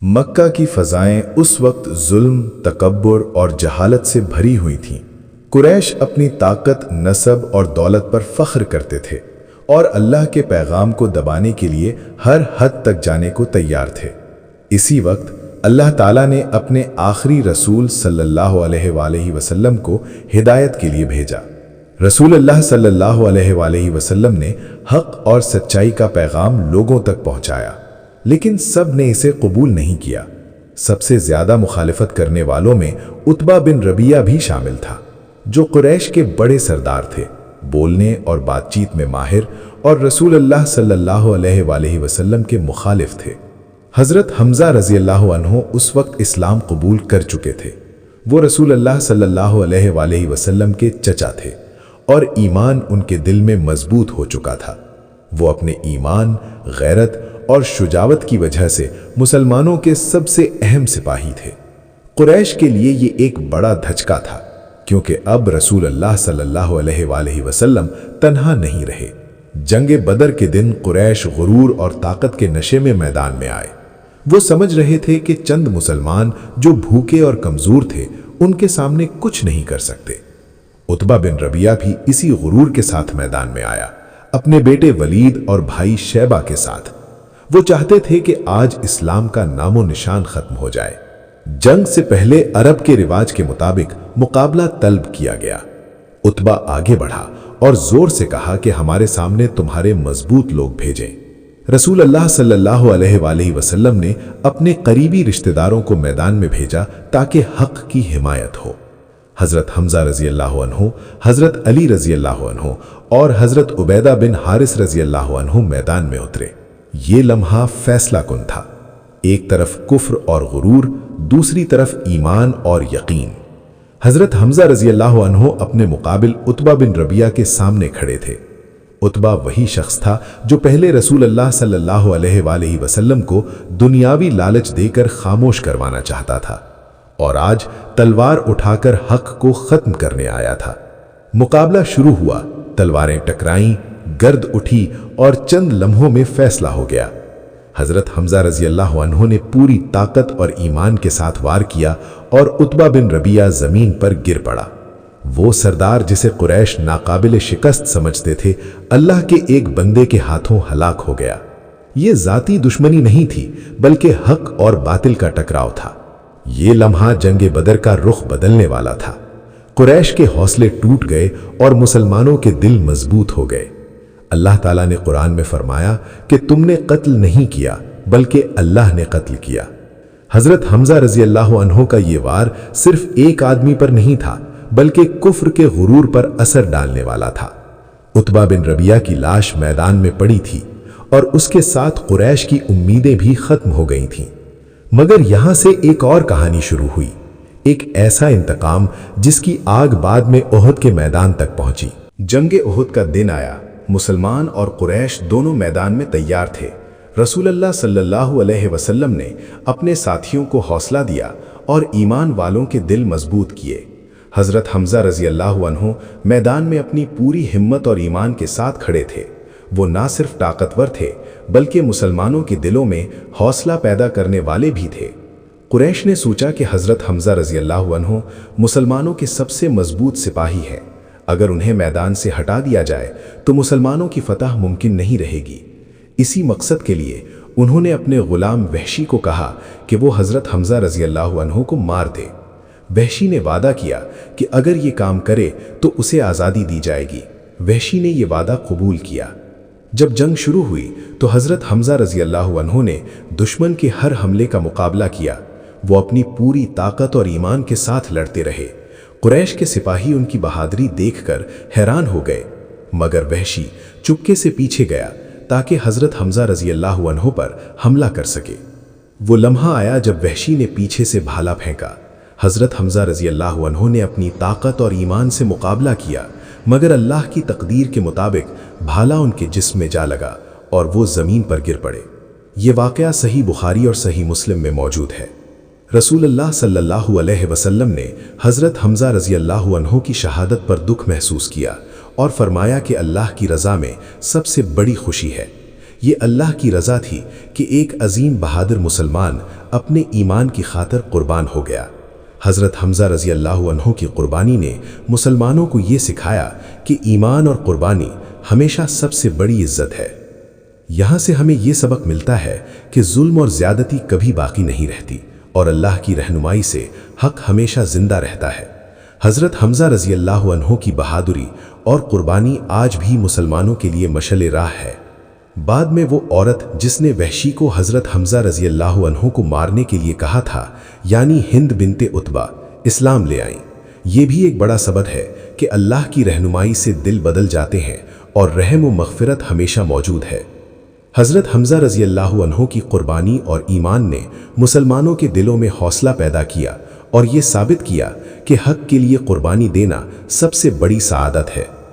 مکہ کی فضائیں اس وقت ظلم، تکبر اور جہالت سے بھری ہوئی تھیں۔ قریش اپنی طاقت، نسب اور دولت پر فخر کرتے تھے اور اللہ کے پیغام کو دبانے کے لیے ہر حد تک جانے کو تیار تھے۔ اسی وقت اللہ تعالیٰ نے اپنے آخری رسول صلی اللہ علیہ وآلہ وسلم کو ہدایت کے لیے بھیجا۔ رسول اللہ صلی اللہ علیہ وآلہ وسلم نے حق اور سچائی کا پیغام لوگوں تک پہنچایا، لیکن سب نے اسے قبول نہیں کیا۔ سب سے زیادہ مخالفت کرنے والوں میں عتبہ بن ربیعہ بھی شامل تھا، جو قریش کے بڑے سردار تھے، بولنے اور بات چیت میں ماہر اور رسول اللہ صلی اللہ علیہ وآلہ وسلم کے مخالف تھے۔ حضرت حمزہ رضی اللہ عنہ اس وقت اسلام قبول کر چکے تھے۔ وہ رسول اللہ صلی اللہ علیہ وآلہ وسلم کے چچا تھے اور ایمان ان کے دل میں مضبوط ہو چکا تھا۔ وہ اپنے ایمان، غیرت اور شجاعت کی وجہ سے مسلمانوں کے سب سے اہم سپاہی تھے۔ قریش کے لیے یہ ایک بڑا دھچکا تھا، کیونکہ اب رسول اللہ صلی اللہ علیہ وآلہ وسلم تنہا نہیں رہے۔ جنگ بدر کے دن قریش غرور اور طاقت کے نشے میں میدان میں آئے۔ وہ سمجھ رہے تھے کہ چند مسلمان جو بھوکے اور کمزور تھے ان کے سامنے کچھ نہیں کر سکتے۔ عتبہ بن ربیعہ بھی اسی غرور کے ساتھ میدان میں آیا، اپنے بیٹے ولید اور بھائی شیبہ کے ساتھ۔ وہ چاہتے تھے کہ آج اسلام کا نام و نشان ختم ہو جائے۔ جنگ سے پہلے عرب کے رواج کے مطابق مقابلہ طلب کیا گیا۔ عتبہ آگے بڑھا اور زور سے کہا کہ ہمارے سامنے تمہارے مضبوط لوگ بھیجیں۔ رسول اللہ صلی اللہ علیہ وآلہ وسلم نے اپنے قریبی رشتہ داروں کو میدان میں بھیجا تاکہ حق کی حمایت ہو۔ حضرت حمزہ رضی اللہ عنہ، حضرت علی رضی اللہ عنہ اور حضرت عبیدہ بن حارث رضی اللہ عنہ میدان میں اترے۔ یہ لمحہ فیصلہ کن تھا، ایک طرف کفر اور غرور، دوسری طرف ایمان اور یقین۔ حضرت حمزہ رضی اللہ عنہ اپنے مقابل عتبہ بن ربیعہ کے سامنے کھڑے تھے۔ عتبہ وہی شخص تھا جو پہلے رسول اللہ صلی اللہ علیہ وآلہ وسلم کو دنیاوی لالچ دے کر خاموش کروانا چاہتا تھا، اور آج تلوار اٹھا کر حق کو ختم کرنے آیا تھا۔ مقابلہ شروع ہوا، تلواریں ٹکرائیں، گرد اٹھی اور چند لمحوں میں فیصلہ ہو گیا۔ حضرت حمزہ رضی اللہ عنہ نے پوری طاقت اور ایمان کے ساتھ وار کیا اور عتبہ بن ربیعہ زمین پر گر پڑا۔ وہ سردار جسے قریش ناقابل شکست سمجھتے تھے، اللہ کے ایک بندے کے ہاتھوں ہلاک ہو گیا۔ یہ ذاتی دشمنی نہیں تھی، بلکہ حق اور باطل کا ٹکراؤ تھا۔ یہ لمحہ جنگ بدر کا رخ بدلنے والا تھا۔ قریش کے حوصلے ٹوٹ گئے اور مسلمانوں کے دل مضبوط ہو گئے۔ اللہ تعالیٰ نے قرآن میں فرمایا کہ تم نے قتل نہیں کیا بلکہ اللہ نے قتل کیا۔ حضرت حمزہ رضی اللہ عنہ کا یہ وار صرف ایک آدمی پر نہیں تھا، بلکہ کفر کے غرور پر اثر ڈالنے والا تھا۔ عتبہ بن ربیعہ کی لاش میدان میں پڑی تھی اور اس کے ساتھ قریش کی امیدیں بھی ختم ہو گئی تھیں۔ مگر یہاں سے ایک اور کہانی شروع ہوئی، ایک ایسا انتقام جس کی آگ بعد میں احد کے میدان تک پہنچی۔ جنگ احد کا دن آیا، مسلمان اور قریش دونوں میدان میں تیار تھے۔ رسول اللہ صلی اللہ علیہ وسلم نے اپنے ساتھیوں کو حوصلہ دیا اور ایمان والوں کے دل مضبوط کیے۔ حضرت حمزہ رضی اللہ عنہ میدان میں اپنی پوری ہمت اور ایمان کے ساتھ کھڑے تھے۔ وہ نہ صرف طاقتور تھے بلکہ مسلمانوں کے دلوں میں حوصلہ پیدا کرنے والے بھی تھے۔ قریش نے سوچا کہ حضرت حمزہ رضی اللہ عنہ مسلمانوں کے سب سے مضبوط سپاہی ہیں، اگر انہیں میدان سے ہٹا دیا جائے تو مسلمانوں کی فتح ممکن نہیں رہے گی۔ اسی مقصد کے لیے انہوں نے اپنے غلام وحشی کو کہا کہ وہ حضرت حمزہ رضی اللہ عنہ کو مار دے۔ وحشی نے وعدہ کیا کہ اگر یہ کام کرے تو اسے آزادی دی جائے گی۔ وحشی نے یہ وعدہ قبول کیا۔ جب جنگ شروع ہوئی تو حضرت حمزہ رضی اللہ عنہ نے دشمن کے ہر حملے کا مقابلہ کیا۔ وہ اپنی پوری طاقت اور ایمان کے ساتھ لڑتے رہے۔ قریش کے سپاہی ان کی بہادری دیکھ کر حیران ہو گئے، مگر وحشی چپکے سے پیچھے گیا تاکہ حضرت حمزہ رضی اللہ عنہ پر حملہ کر سکے۔ وہ لمحہ آیا جب وحشی نے پیچھے سے بھالا پھینکا۔ حضرت حمزہ رضی اللہ عنہ نے اپنی طاقت اور ایمان سے مقابلہ کیا، مگر اللہ کی تقدیر کے مطابق بھالا ان کے جسم میں جا لگا اور وہ زمین پر گر پڑے۔ یہ واقعہ صحیح بخاری اور صحیح مسلم میں موجود ہے۔ رسول اللہ صلی اللہ علیہ وسلم نے حضرت حمزہ رضی اللہ عنہ کی شہادت پر دکھ محسوس کیا اور فرمایا کہ اللہ کی رضا میں سب سے بڑی خوشی ہے یہ اللہ کی رضا تھی کہ ایک عظیم بہادر مسلمان اپنے ایمان کی خاطر قربان ہو گیا۔ حضرت حمزہ رضی اللہ عنہ کی قربانی نے مسلمانوں کو یہ سکھایا کہ ایمان اور قربانی ہمیشہ سب سے بڑی عزت ہے۔ یہاں سے ہمیں یہ سبق ملتا ہے کہ ظلم اور زیادتی کبھی باقی نہیں رہتی اور اللہ کی رہنمائی سے حق ہمیشہ زندہ رہتا ہے۔ حضرت حمزہ رضی اللہ عنہ کی بہادری اور قربانی آج بھی مسلمانوں کے لیے مشعل راہ ہے۔ بعد میں وہ عورت جس نے وحشی کو حضرت حمزہ رضی اللہ عنہ کو مارنے کے لیے کہا تھا، یعنی ہند بنت عتبہ، اسلام لے آئیں۔ یہ بھی ایک بڑا سبق ہے کہ اللہ کی رہنمائی سے دل بدل جاتے ہیں اور رحم و مغفرت ہمیشہ موجود ہے۔ حضرت حمزہ رضی اللہ عنہ کی قربانی اور ایمان نے مسلمانوں کے دلوں میں حوصلہ پیدا کیا اور یہ ثابت کیا کہ حق کے لیے قربانی دینا سب سے بڑی سعادت ہے۔